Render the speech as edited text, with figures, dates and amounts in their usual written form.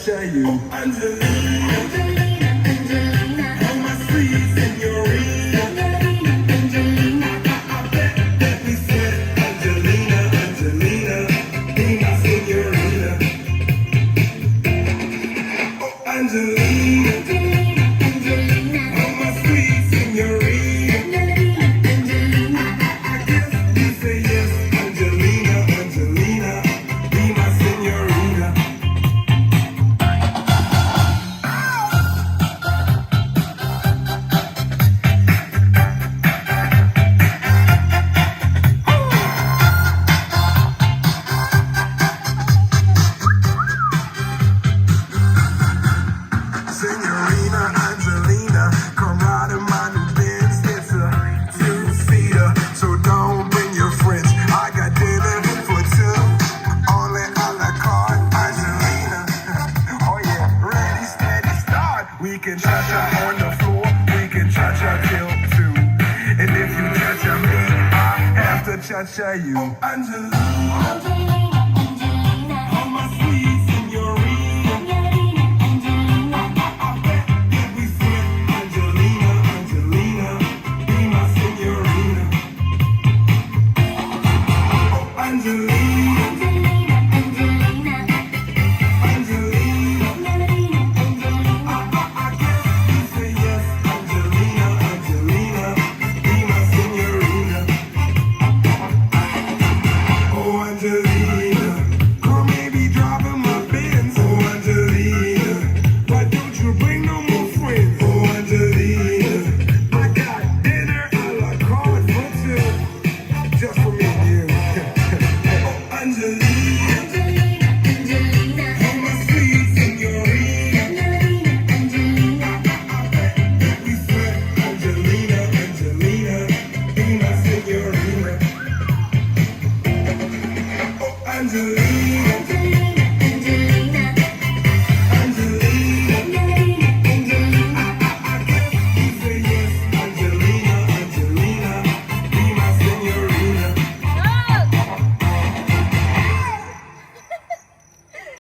cha-cha you. Oh, Angelina, Angelina, Angelina, oh my sweet señorita. Angelina, I bet that we said Angelina, Angelina, be my señorita. Oh, Angelina, Angelina, oh my sweet señorita. Angelina, I guess you say yes, Angelina, Angelina, be my señorita. Señorita Angelina, come ride in my new Benz. It's a two-seater, so don't bring your friends. I got dinner for two, only a la carte. Angelina, oh yeah, ready, steady, start. We can cha-cha on the floor, we can cha-cha till 2. And if you cha-cha me, I have to cha-cha you. Oh, Angelina, Angelina, oh my sweet señorita. Angelina, I bet that we said Angelina, Angelina, be my señorita. Oh, Angelina, Angelina, Angelina, I guess you say yes, Angelina, Angelina, be my señorita. Oh, Angelina, girl, maybe driving my Benz. Oh, Angelina, why don't you bring no more friends? Oh, Angelina, I got dinner a la carte for 2, just for me and you. Oh, Angelina, Angelina, oh my sweet señorita. Angelina, We said Angelina, Angelina, be my señorita. Oh, Angelina.